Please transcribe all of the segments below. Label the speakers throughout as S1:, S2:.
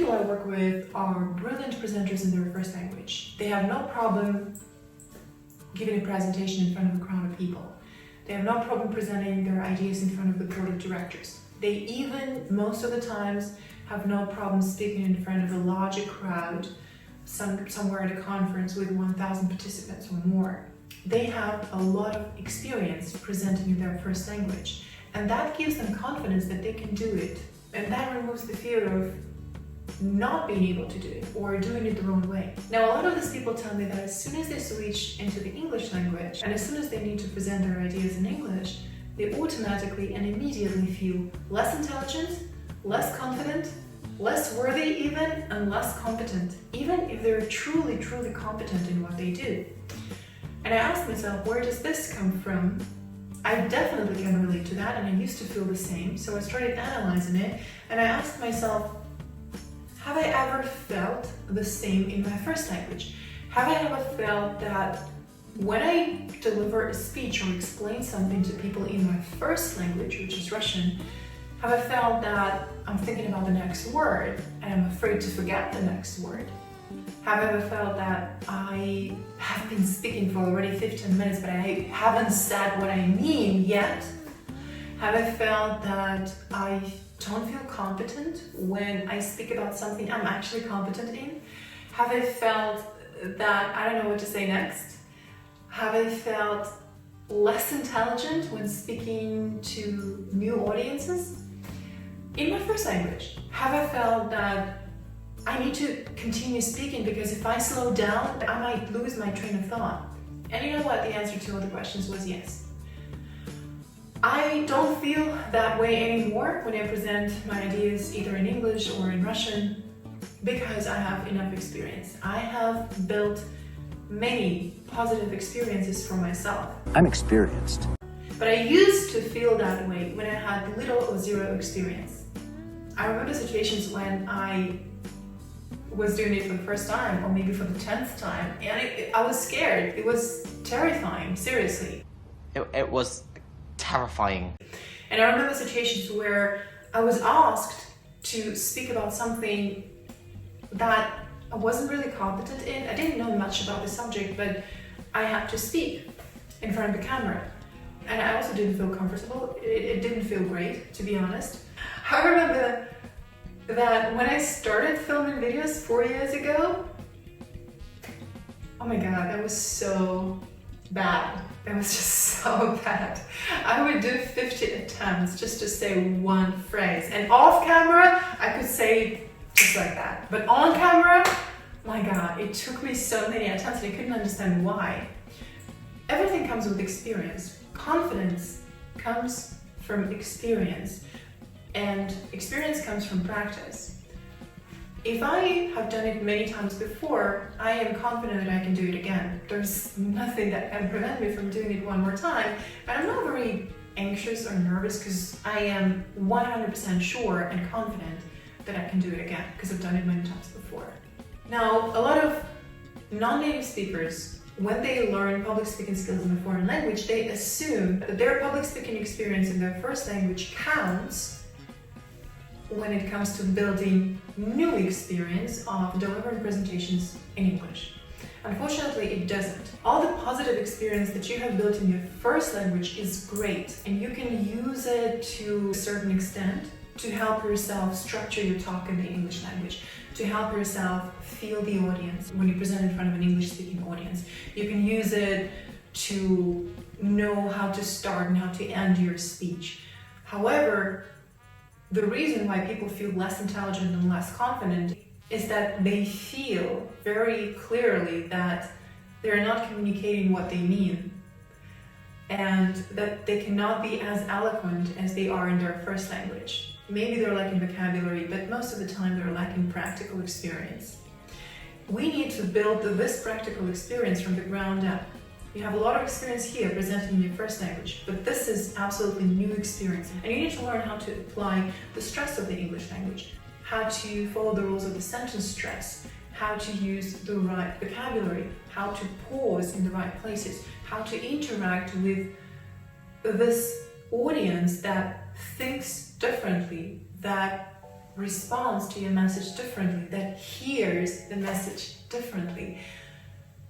S1: people I work with are brilliant presenters in their first language. They have no problem giving a presentation in front of a crowd of people. They have no problem presenting their ideas in front of the board of directors. They even, most of the times, have no problem speaking in front of a larger crowd, somewhere at a conference with 1,000 participants or more. They have a lot of experience presenting in their first language, and that gives them confidence that they can do it. And that removes the fear of not being able to do it or doing it the wrong way. Now, a lot of these people tell me that as soon as they switch into the English language and as soon as they need to present their ideas in English, they automatically and immediately feel less intelligent, less confident, less worthy even, and less competent, even if they're truly competent in what they do. And I asked myself, where does this come from? I definitely can relate to that, and I used to feel the same, so I started analyzing it, and I asked myself, have I ever felt the same in my first language? Have I ever felt that when I deliver a speech or explain something to people in my first language, which is Russian, have I felt that I'm thinking about the next word and I'm afraid to forget the next word? Have I ever felt that I have been speaking for already 15 minutes but I haven't said what I mean yet? Have I felt that I don't feel competent when I speak about something I'm actually competent in? Have I felt that I don't know what to say next? Have I felt less intelligent when speaking to new audiences? In my first language, have I felt that I need to continue speaking because if I slow down, I might lose my train of thought? And you know what? The answer to all the questions was yes. I don't feel that way anymore when I present my ideas either in English or in Russian because I have enough experience. I have built many positive experiences for myself.
S2: I'm experienced.
S1: But I used to feel that way when I had little or zero experience. I remember situations when I was doing it for the first time or maybe for the 10th time, and I was scared. It was terrifying, seriously.
S3: It was terrifying.
S1: And I remember situations where I was asked to speak about something that I wasn't really competent in. I didn't know much about the subject, but I had to speak in front of the camera. And I also didn't feel comfortable. It didn't feel great, to be honest. I remember that when I started filming videos 4 years ago, oh my god, that was so bad. That was just so bad. I would do 50 attempts just to say one phrase. And off camera, I could say just like that. But on camera, my god, it took me so many attempts and I couldn't understand why. Everything comes with experience. Confidence comes from experience. And experience comes from practice. If I have done it many times before, I am confident that I can do it again. There's nothing that can prevent me from doing it one more time. And I'm not very anxious or nervous because I am 100% sure and confident that I can do it again because I've done it many times before. Now, a lot of non-native speakers, when they learn public speaking skills in a foreign language, they assume that their public speaking experience in their first language counts when it comes to building new experience of delivering presentations in English. Unfortunately, it doesn't. All the positive experience that you have built in your first language is great, and you can use it to a certain extent to help yourself structure your talk in the English language, to help yourself feel the audience when you present in front of an English-speaking audience. You can use it to know how to start and how to end your speech. However, the reason why people feel less intelligent and less confident is that they feel very clearly that they're not communicating what they mean and that they cannot be as eloquent as they are in their first language. Maybe they're lacking vocabulary, but most of the time they're lacking practical experience. We need to build this practical experience from the ground up. You have a lot of experience here presenting in your first language, but this is absolutely new experience. And you need to learn how to apply the stress of the English language, how to follow the rules of the sentence stress, how to use the right vocabulary, how to pause in the right places, how to interact with this audience that thinks differently, that responds to your message differently, that hears the message differently.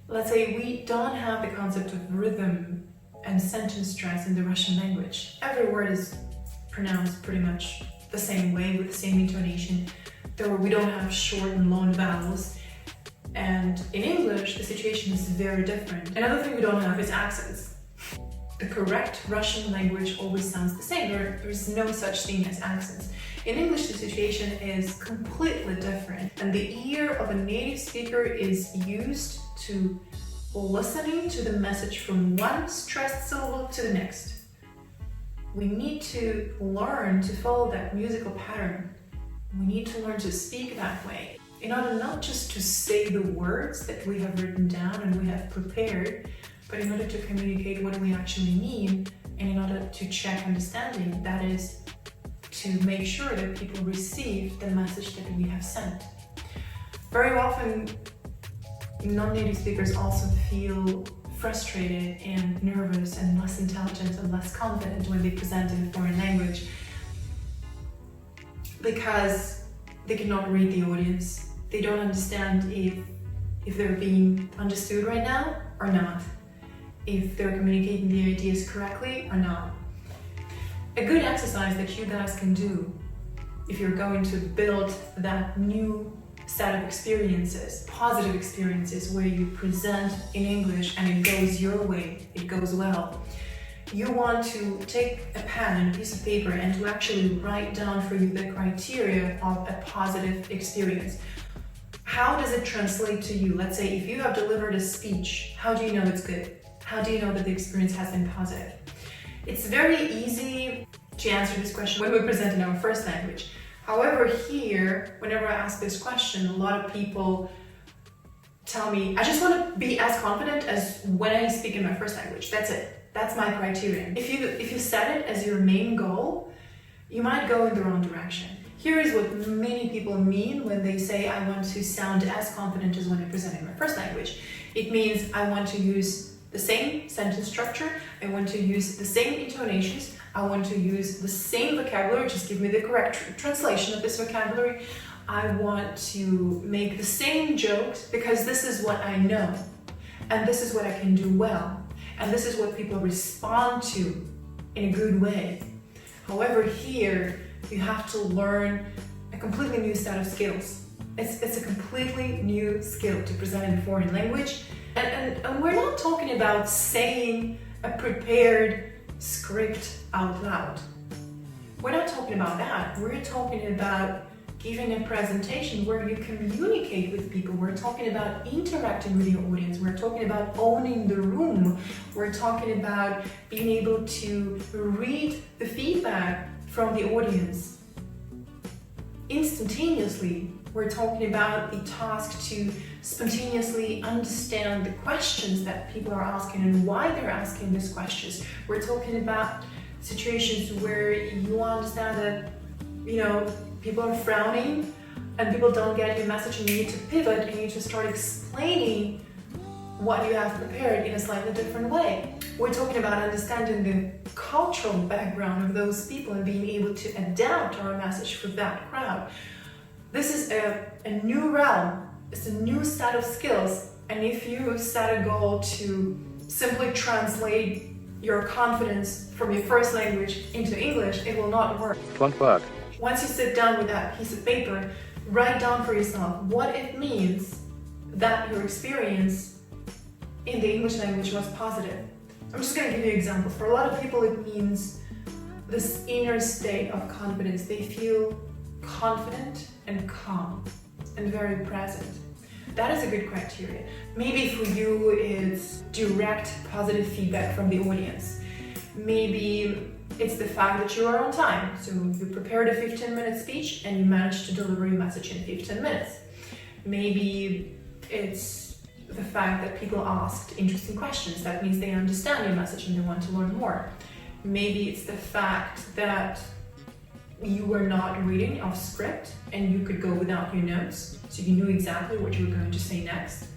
S1: Let's say we don't have the concept of rhythm and sentence stress in the Russian language. Every word is pronounced pretty much the same way with the same intonation. Though we don't have short and long vowels. And in English, the situation is very different. Another thing we don't have is accents. The correct Russian language always sounds the same. There is no such thing as accents. In English, the situation is completely different. And the ear of a native speaker is used to listening to the message from one stressed syllable to the next. We need to learn to follow that musical pattern. We need to learn to speak that way in order not just to say the words that we have written down and we have prepared, but in order to communicate what we actually mean and in order to check understanding, that is, to make sure that people receive the message that we have sent. Very often, non-native speakers also feel frustrated and nervous and less intelligent and less confident when they present in a foreign language because they cannot read the audience. They don't understand if they're being understood right now or not, if they're communicating the ideas correctly or not. A good exercise that you guys can do if you're going to build that new set of experiences, positive experiences where you present in English and it goes your way, it goes well. You want to take a pen and a piece of paper and to actually write down for you the criteria of a positive experience. How does it translate to you? Let's say if you have delivered a speech, how do you know it's good? How do you know that the experience has been positive? It's very easy to answer this question when we present in our first language. However, here, whenever I ask this question, a lot of people tell me, I just want to be as confident as when I speak in my first language. That's it. That's my criterion. If you set it as your main goal, you might go in the wrong direction. Here is what many people mean when they say, I want to sound as confident as when I present in my first language. It means I want to use the same sentence structure, I want to use the same intonations, I want to use the same vocabulary, just give me the correct translation of this vocabulary. I want to make the same jokes because this is what I know, and this is what I can do well, and this is what people respond to in a good way. However, here you have to learn a completely new set of skills. It's a completely new skill to present in a foreign language. And we're not talking about saying a prepared script out loud. We're not talking about that. We're talking about giving a presentation where you communicate with people. We're talking about interacting with your audience. We're talking about owning the room. We're talking about being able to read the feedback from the audience instantaneously. We're talking about the task to spontaneously understand the questions that people are asking and why they're asking these questions. We're talking about situations where you understand that, people are frowning and people don't get your message and you need to pivot and you need to start explaining what you have prepared in a slightly different way. We're talking about understanding the cultural background of those people and being able to adapt our message for that crowd. This is a new realm, it's a new set of skills, and if you set a goal to simply translate your confidence from your first language into English, it will not work.
S2: It won't work.
S1: Once you sit down with that piece of paper, write down for yourself what it means that your experience in the English language was positive. I'm just going to give you examples. For a lot of people, it means this inner state of confidence. They feel confident and calm and very present. That is a good criteria. Maybe for you it's direct positive feedback from the audience. Maybe it's the fact that you are on time. So you prepared a 15-minute speech and you managed to deliver your message in 15 minutes. Maybe it's the fact that people asked interesting questions. That means they understand your message and they want to learn more. Maybe it's the fact that you were not reading off script and you could go without your notes, so you knew exactly what you were going to say next.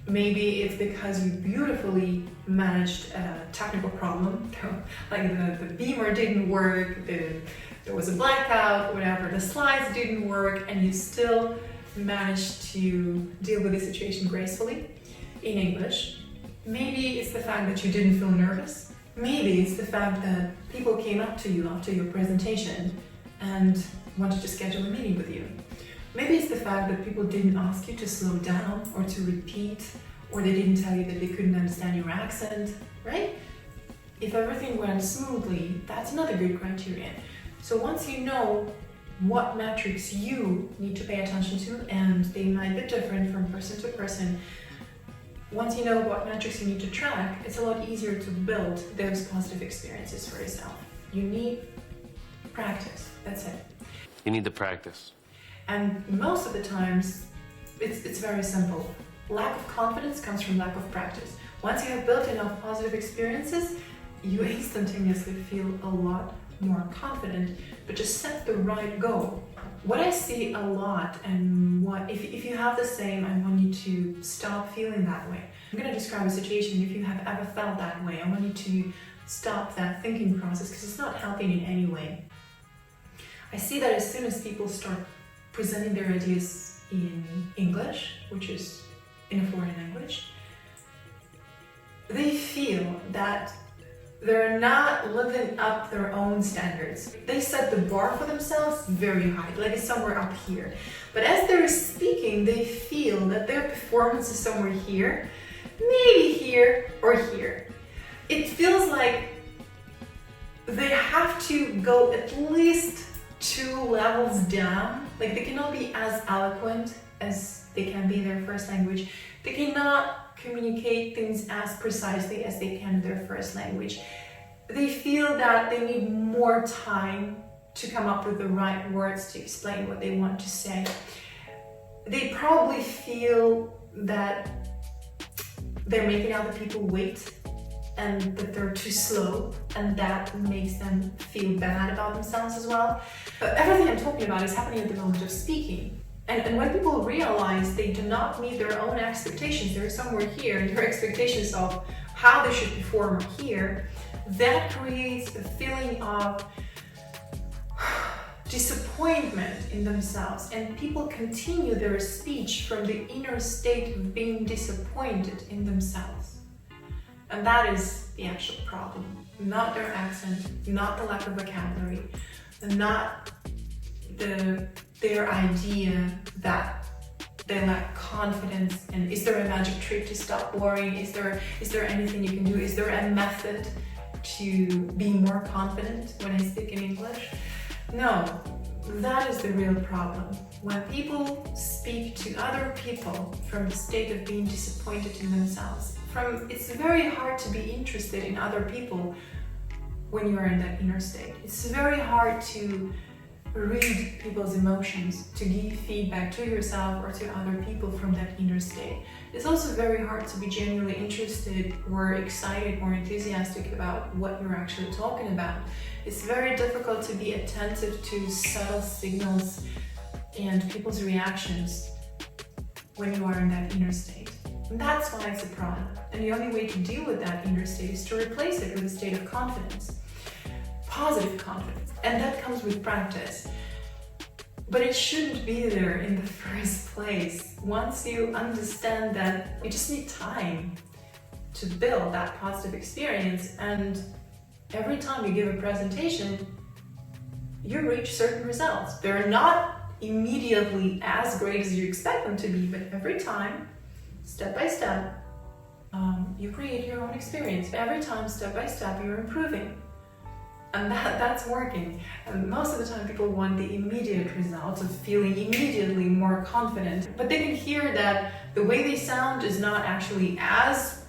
S1: Maybe it's because you beautifully managed a technical problem, like the beamer didn't work, there was a blackout, whatever, the slides didn't work, and you still managed to deal with the situation gracefully in English. Maybe it's the fact that you didn't feel nervous. Maybe it's the fact that people came up to you after your presentation and wanted to schedule a meeting with you. Maybe it's the fact that people didn't ask you to slow down or to repeat, or they didn't tell you that they couldn't understand your accent, right? If everything went smoothly, that's another good criterion. So once you know what metrics you need to pay attention to, and they might be different from person to person, once you know what metrics you need to track, it's a lot easier to build those positive experiences for yourself. You need practice, that's it.
S2: You need the practice.
S1: And most of the times, it's very simple. Lack of confidence comes from lack of practice. Once you have built enough positive experiences, you instantaneously feel a lot more confident, but just set the right goal. What I see a lot, and if you have the same, I want you to stop feeling that way. I'm going to describe a situation. If you have ever felt that way, I want you to stop that thinking process because it's not helping in any way. I see that as soon as people start presenting their ideas in English, which is in a foreign language, they feel that they're not living up their own standards. They set the bar for themselves very high, like it's somewhere up here. But as they're speaking, they feel that their performance is somewhere here, maybe here or here. It feels like they have to go at least 2 levels down. Like they cannot be as eloquent as they can be in their first language. They cannot communicate things as precisely as they can in their first language. They feel that they need more time to come up with the right words to explain what they want to say. They probably feel that they're making other people wait and that they're too slow, and that makes them feel bad about themselves as well. But everything I'm talking about is happening at the moment of speaking. And when people realize they do not meet their own expectations, they're somewhere here, and their expectations of how they should perform are here, that creates a feeling of disappointment in themselves, and people continue their speech from the inner state of being disappointed in themselves. And that is the actual problem. Not their accent, not the lack of vocabulary, not their idea that they lack confidence, and is there a magic trick to stop worrying? Is there anything you can do? Is there a method to be more confident when I speak in English? No, that is the real problem. When people speak to other people from the state of being disappointed in themselves, it's very hard to be interested in other people when you are in that inner state. It's very hard to read people's emotions, to give feedback to yourself or to other people from that inner state. It's also very hard to be genuinely interested or excited or enthusiastic about what you're actually talking about. It's very difficult to be attentive to subtle signals and people's reactions when you are in that inner state. And that's why it's a problem. And the only way to deal with that inner state is to replace it with a state of confidence. Positive confidence. And that comes with practice. But it shouldn't be there in the first place. Once you understand that you just need time to build that positive experience, and every time you give a presentation, you reach certain results. They're not immediately as great as you expect them to be, but every time, step by step, you create your own experience. Every time, step by step, you're improving. And that's working. And most of the time people want the immediate results of feeling immediately more confident. But they can hear that the way they sound is not actually as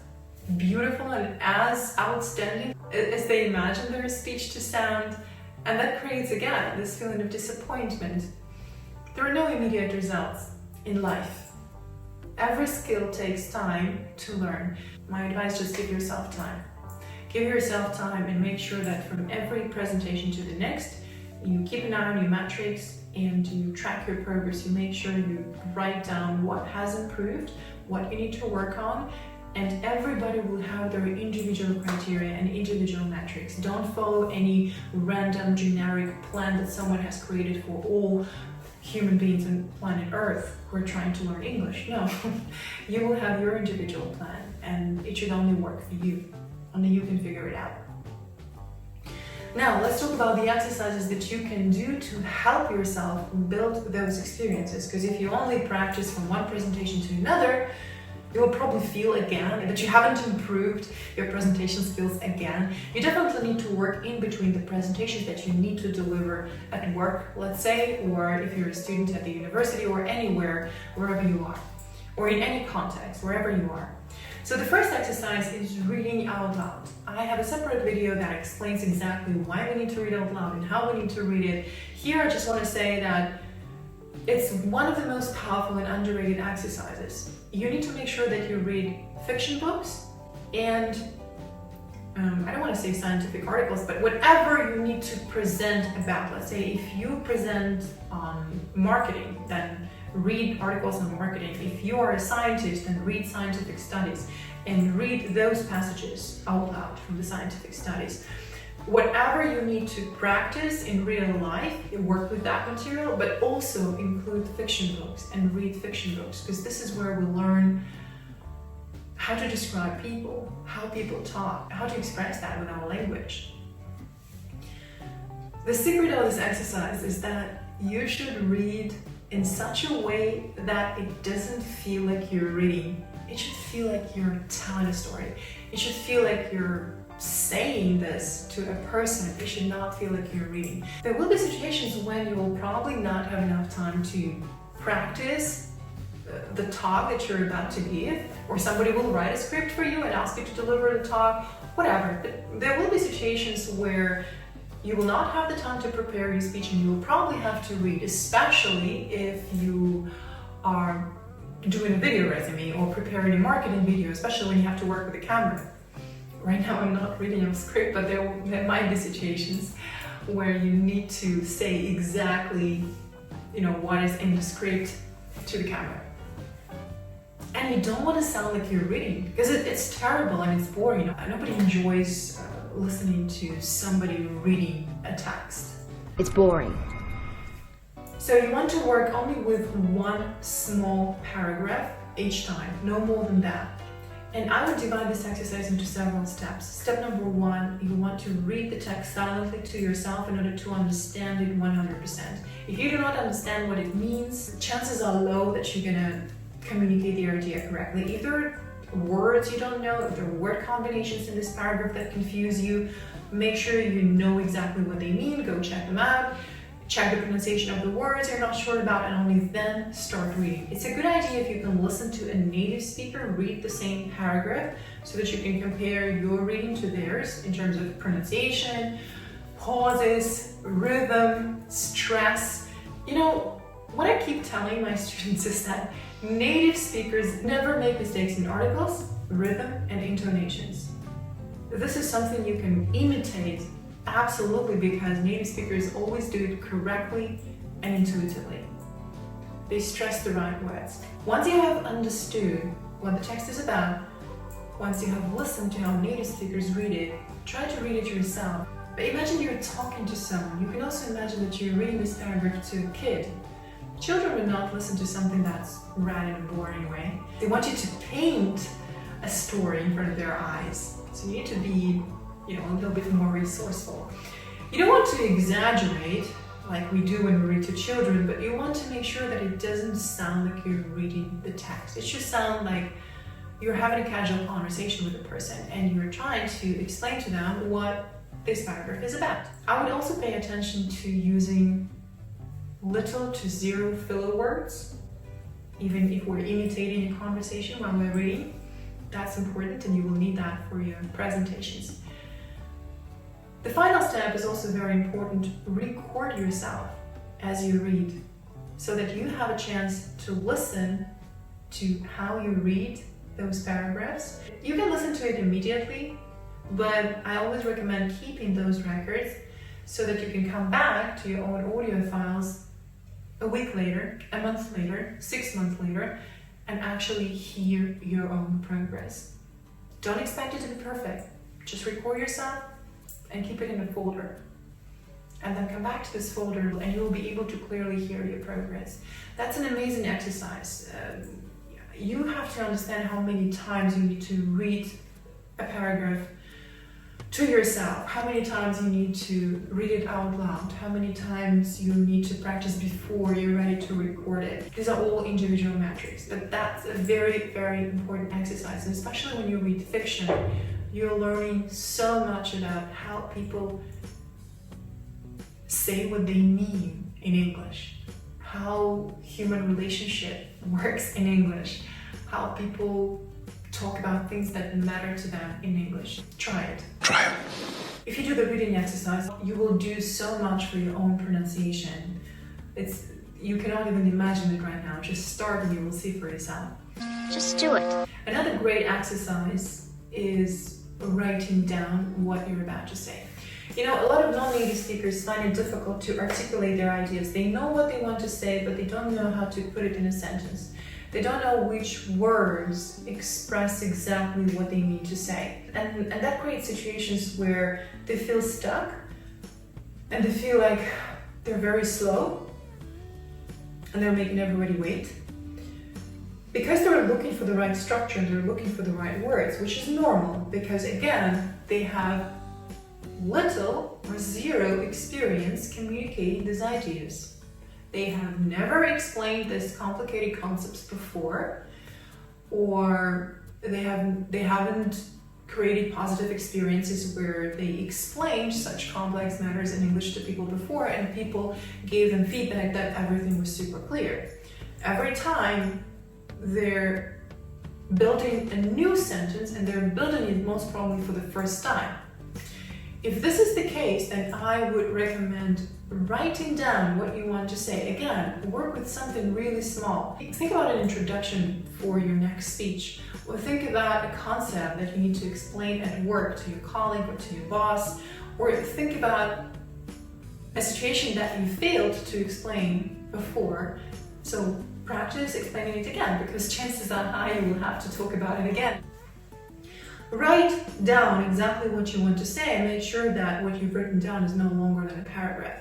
S1: beautiful and as outstanding as they imagine their speech to sound. And that creates, again, this feeling of disappointment. There are no immediate results in life. Every skill takes time to learn. My advice, just give yourself time. Give yourself time and make sure that from every presentation to the next, you keep an eye on your metrics and you track your progress. You make sure you write down what has improved, what you need to work on, and everybody will have their individual criteria and individual metrics. Don't follow any random generic plan that someone has created for all human beings on planet Earth who are trying to learn English. No, you will have your individual plan, and it should only work for you. Only you can figure it out. Now, let's talk about the exercises that you can do to help yourself build those experiences. Because if you only practice from one presentation to another, you will probably feel again that you haven't improved your presentation skills again. You definitely need to work in between the presentations that you need to deliver at work, let's say, or if you're a student at the university or anywhere, wherever you are, or in any context, wherever you are. So the first exercise is reading out loud. I have a separate video that explains exactly why we need to read out loud and how we need to read it. Here I just want to say that it's one of the most powerful and underrated exercises. You need to make sure that you read fiction books and I don't want to say scientific articles, but whatever you need to present about. Let's say if you present marketing, then read articles on marketing. If you are a scientist, then read scientific studies and read those passages out loud from the scientific studies. Whatever you need to practice in real life, you work with that material, but also include fiction books and read fiction books, because this is where we learn how to describe people, how people talk, how to express that with our language. The secret of this exercise is that you should read in such a way that it doesn't feel like you're reading. It should feel like you're telling a story. It should feel like you're saying this to a person. It should not feel like you're reading. There will be situations when you will probably not have enough time to practice the talk that you're about to give, or somebody will write a script for you and ask you to deliver the talk, whatever. But there will be situations where you will not have the time to prepare your speech and you will probably have to read, especially if you are doing a video resume or preparing a marketing video, especially when you have to work with a camera. Right now I'm not reading a script, but there might be situations where you need to say exactly, what is in the script to the camera. And you don't want to sound like you're reading, because it's terrible and it's boring. Nobody enjoys listening to somebody reading a text.
S4: It's boring.
S1: So you want to work only with one small paragraph each time, no more than that. And I would divide this exercise into several steps. Step number one, you want to read the text silently to yourself in order to understand it 100%. If you do not understand what it means, chances are low that you're gonna communicate the idea correctly. If there are words you don't know, if there are word combinations in this paragraph that confuse you, make sure you know exactly what they mean, go check them out. Check the pronunciation of the words you're not sure about, and only then start reading. It's a good idea if you can listen to a native speaker read the same paragraph so that you can compare your reading to theirs in terms of pronunciation, pauses, rhythm, stress. What I keep telling my students is that native speakers never make mistakes in articles, rhythm, and intonations. This is something you can imitate. Absolutely, because native speakers always do it correctly and intuitively. They stress the right words. Once you have understood what the text is about, once you have listened to how native speakers read it, try to read it yourself. But imagine you're talking to someone. You can also imagine that you're reading this paragraph to a kid. Children will not listen to something that's read in a boring way. They want you to paint a story in front of their eyes. So you need to be a little bit more resourceful. You don't want to exaggerate like we do when we read to children, but you want to make sure that it doesn't sound like you're reading the text. It should sound like you're having a casual conversation with a person and you're trying to explain to them what this paragraph is about. I would also pay attention to using little to zero filler words, even if we're imitating a conversation while we're reading. That's important, and you will need that for your presentations. The final step is also very important. Record yourself as you read so that you have a chance to listen to how you read those paragraphs. You can listen to it immediately, but I always recommend keeping those records so that you can come back to your own audio files a week later, a month later, 6 months later, and actually hear your own progress. Don't expect it to be perfect. Just record yourself and keep it in a folder. And then come back to this folder and you will be able to clearly hear your progress. That's an amazing exercise. You have to understand how many times you need to read a paragraph to yourself, how many times you need to read it out loud, how many times you need to practice before you're ready to record it. These are all individual metrics, but that's a very, very important exercise. And especially when you read fiction, you're learning so much about how people say what they mean in English, how human relationship works in English, how people talk about things that matter to them in English. Try it.
S4: Try it.
S1: If you do the reading exercise, you will do so much for your own pronunciation. You cannot even imagine it right now. Just start and you will see for yourself.
S5: Just do it.
S1: Another great exercise is writing down what you're about to say. You know, a lot of non-native speakers find it difficult to articulate their ideas. They know what they want to say, but they don't know how to put it in a sentence. They don't know which words express exactly what they need to say. And that creates situations where they feel stuck and they feel like they're very slow and they're making everybody wait. Because they're looking for the right structure and they're looking for the right words, which is normal because, again, they have little or zero experience communicating these ideas. They have never explained these complicated concepts before, or they haven't created positive experiences where they explained such complex matters in English to people before and people gave them feedback that everything was super clear. Every time they're building a new sentence and they're building it most probably for the first time. If this is the case, then I would recommend writing down what you want to say. Again, work with something really small. Think about an introduction for your next speech, or think about a concept that you need to explain at work to your colleague or to your boss, or think about a situation that you failed to explain before. So practice explaining it again, because chances are high you will have to talk about it again. Write down exactly what you want to say and make sure that what you've written down is no longer than a paragraph.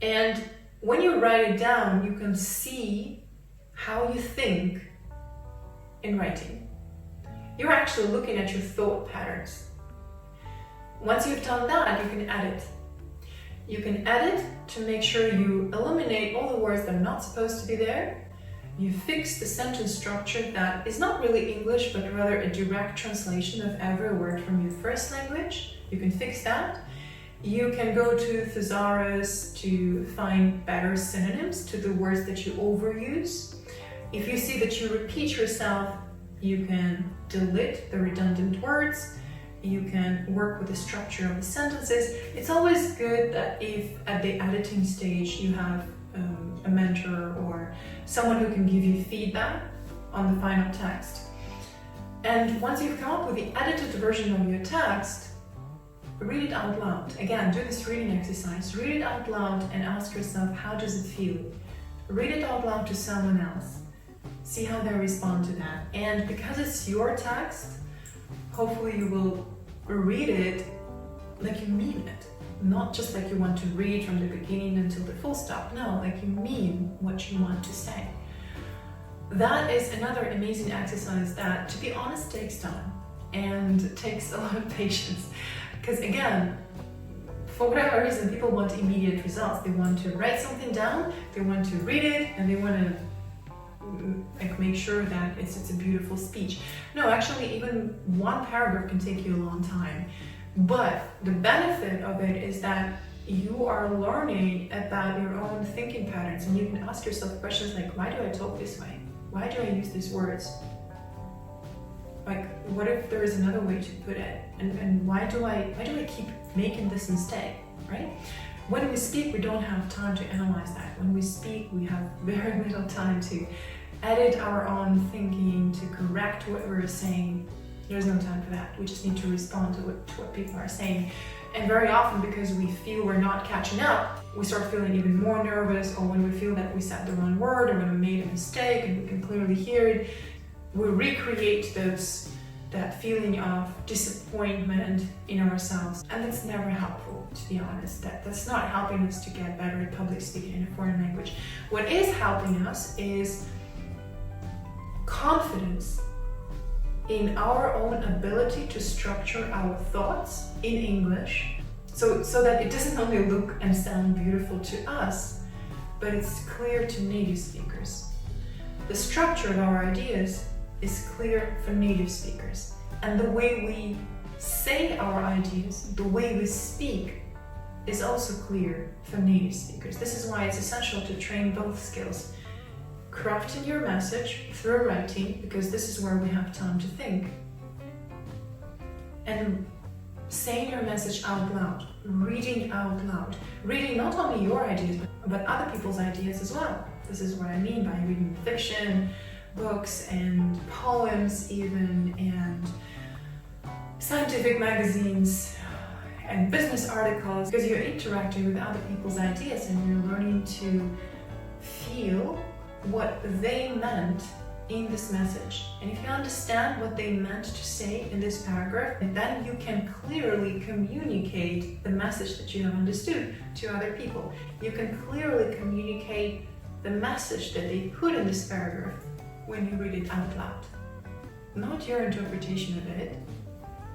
S1: And when you write it down, you can see how you think in writing. You're actually looking at your thought patterns. Once you've done that, you can edit. You can edit to make sure you eliminate all the words that are not supposed to be there. You fix the sentence structure that is not really English, but rather a direct translation of every word from your first language. You can fix that. You can go to thesaurus to find better synonyms to the words that you overuse. If you see that you repeat yourself, you can delete the redundant words. You can work with the structure of the sentences. It's always good that if at the editing stage you have a mentor or someone who can give you feedback on the final text. And once you've come up with the edited version of your text, read it out loud. Again, do this reading exercise. Read it out loud and ask yourself, how does it feel? Read it out loud to someone else. See how they respond to that. And because it's your text, hopefully you will read it like you mean it. Not just like you want to read from the beginning until the full stop. No, like you mean what you want to say. That is another amazing exercise that, to be honest, takes time and takes a lot of patience. Because again, for whatever reason, people want immediate results. They want to write something down, they want to read it, and they want to make sure that it's a beautiful speech. No, actually, even one paragraph can take you a long time. But the benefit of it is that you are learning about your own thinking patterns, and you can ask yourself questions like, why do I talk this way? Why do I use these words? Like, what if there is another way to put it? And why do I keep making this mistake, right? When we speak, we don't have time to analyze that. When we speak, we have very little time to edit our own thinking, to correct what we're saying. There's no time for that. We just need to respond to what people are saying. And very often, because we feel we're not catching up, we start feeling even more nervous, or when we feel that we said the wrong word, or when we made a mistake and we can clearly hear it, we recreate those that feeling of disappointment in ourselves. And that's never helpful, to be honest. That's not helping us to get better at public speaking in a foreign language. What is helping us is confidence in our own ability to structure our thoughts in English, so that it doesn't only look and sound beautiful to us, but it's clear to native speakers. The structure of our ideas is clear for native speakers, and the way we say our ideas, the way we speak, is also clear for native speakers. This is why it's essential to train both skills. Crafting your message through writing, because this is where we have time to think, and saying your message out loud, reading out loud, reading not only your ideas but other people's ideas as well. This is what I mean by reading fiction, books and poems even, and scientific magazines and business articles, because you're interacting with other people's ideas and you're learning to feel what they meant in this message. And if you understand what they meant to say in this paragraph, then you can clearly communicate the message that you have understood to other people. You can clearly communicate the message that they put in this paragraph when you read it out loud. Not your interpretation of it,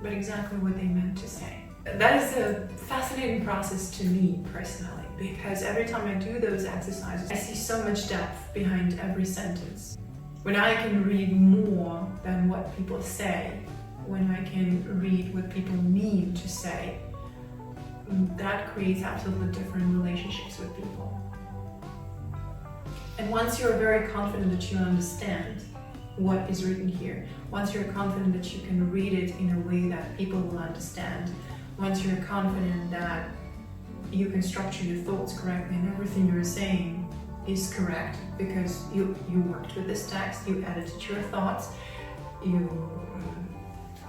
S1: but exactly what they meant to say. That is a fascinating process to me personally, because every time I do those exercises, I see so much depth behind every sentence. When I can read more than what people say, when I can read what people mean to say, that creates absolutely different relationships with people. And once you're very confident that you understand what is written here, once you're confident that you can read it in a way that people will understand, once you're confident that you can structure your thoughts correctly and everything you're saying is correct because you worked with this text, you edited your thoughts, you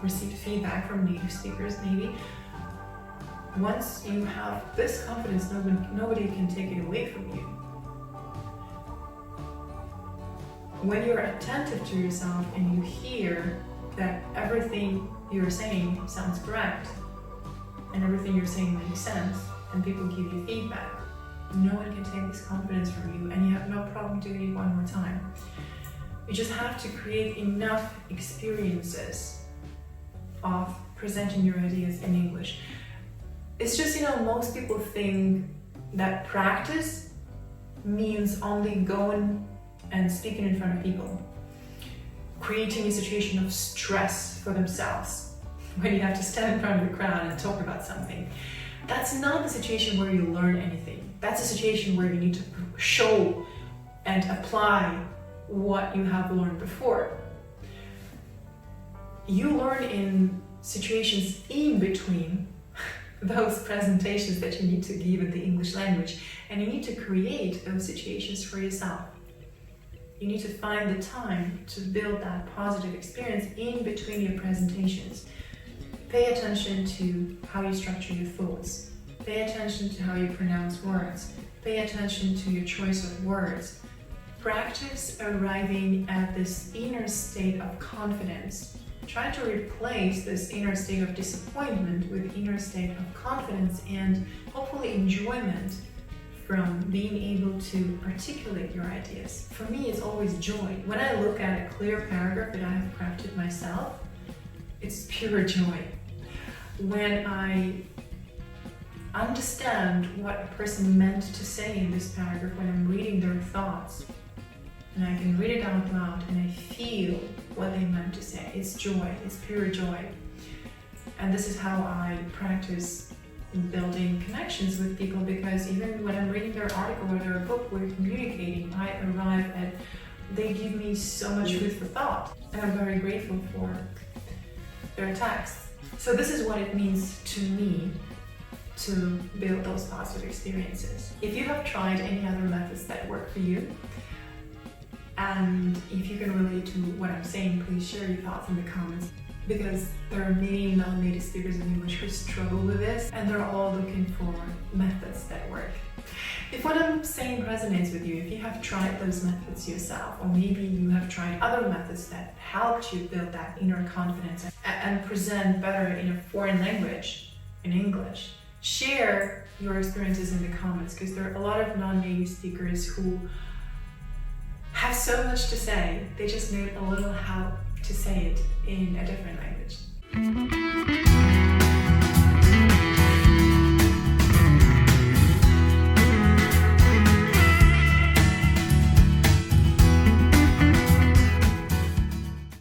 S1: received feedback from native speakers maybe. Once you have this confidence, nobody can take it away from you. When you're attentive to yourself and you hear that everything you're saying sounds correct and everything you're saying makes sense and people give you feedback, no one can take this confidence from you, and you have no problem doing it one more time. You just have to create enough experiences of presenting your ideas in English. It's just, most people think that practice means only going and speaking in front of people, creating a situation of stress for themselves when you have to stand in front of the crowd and talk about something. That's not the situation where you learn anything. That's a situation where you need to show and apply what you have learned before. You learn in situations in between those presentations that you need to give in the English language, and you need to create those situations for yourself. You need to find the time to build that positive experience in between your presentations. Pay attention to how you structure your thoughts. Pay attention to how you pronounce words. Pay attention to your choice of words. Practice arriving at this inner state of confidence. Try to replace this inner state of disappointment with inner state of confidence and hopefully enjoyment from being able to articulate your ideas. For me, it's always joy. When I look at a clear paragraph that I have crafted myself, it's pure joy. When I understand what a person meant to say in this paragraph, when I'm reading their thoughts, and I can read it out loud and I feel what they meant to say, it's joy, it's pure joy. And this is how I practice building connections with people, because even when I'm reading their article or their book, we're communicating, I arrive at, they give me so much food for thought, and I'm very grateful for their texts. So this is what it means to me to build those positive experiences. If you have tried any other methods that work for you, and if you can relate to what I'm saying, please share your thoughts in the comments, because there are many non-native speakers of English who struggle with this, and they're all looking for methods that work. If what I'm saying resonates with you, if you have tried those methods yourself, or maybe you have tried other methods that helped you build that inner confidence and present better in a foreign language, in English, share your experiences in the comments, because there are a lot of non-native speakers who have so much to say, they just need a little help to say it in a different language.